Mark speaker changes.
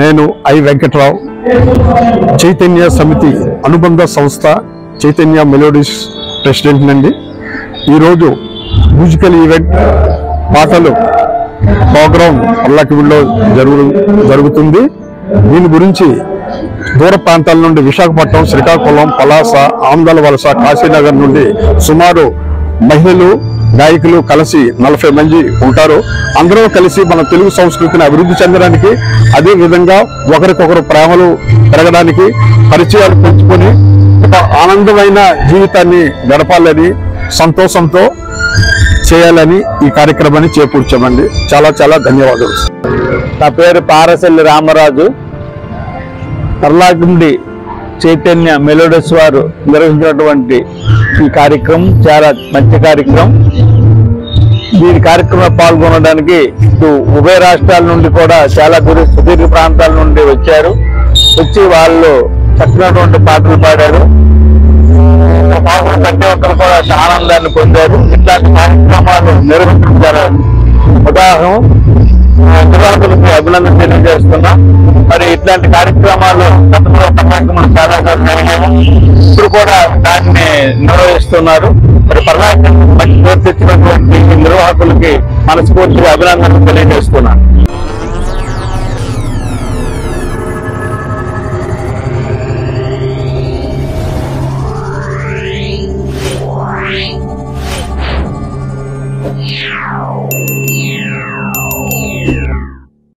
Speaker 1: నేను ఐ వెంకట్రావు, చైతన్య సమితి అనుబంధ సంస్థ చైతన్య మెలోడీస్ ప్రెసిడెంట్ నండి. ఈరోజు మ్యూజికల్ ఈవెంట్ పాటలు ప్రోగ్రాం పర్లాకివిడిలో జరుగుతుంది. దీని గురించి దూర ప్రాంతాల నుండి విశాఖపట్నం, శ్రీకాకుళం, పలాస, ఆంధ్ర వలస, కాశీనగర్ నుండి సుమారు మహిళలు, గాయకులు కలిసి 40 మంది ఉంటారు. అందరూ కలిసి మన తెలుగు సంస్కృతిని అభివృద్ధి చెందడానికి, అదే విధంగా ఒకరికొకరు ప్రేమలు పెరగడానికి, పరిచయాలు పెంచుకొని ఒక ఆనందమైన జీవితాన్ని గడపాలని, సంతోషంతో చేయాలని ఈ కార్యక్రమాన్ని చేకూర్చామండి. చాలా చాలా ధన్యవాదాలు.
Speaker 2: నా పేరు పారసెల్లి రామరాజు. పర్లాకివిడి చైతన్య మెలోడీస్ వారు నిర్వహించినటువంటి ఈ కార్యక్రమం చాలా మంచి కార్యక్రమం. దీని కార్యక్రమంలో పాల్గొనడానికి ఇటు ఉభయ రాష్ట్రాల నుండి కూడా చాలా సుదీర్ఘ ప్రాంతాల నుండి వచ్చి వాళ్ళు చక్కనటువంటి పాటలు పాడారు. ప్రతి ఒక్కరు కూడా ఆనందాన్ని పొందారు. ఇట్లాంటి కార్యక్రమాలు నిర్వహించారు. నిర్వాహకులకి అభినందన తెలియజేస్తున్నా. మరి ఇట్లాంటి కార్యక్రమాలు చాలా ఇప్పుడు కూడా దాన్ని నిర్వహిస్తున్నారు. మరి పర్లాకి మంచి పేరు తెచ్చినటువంటి నిర్వాహకులకి మనస్ఫూర్తిగా అభినందనలు తెలియజేస్తున్నాను.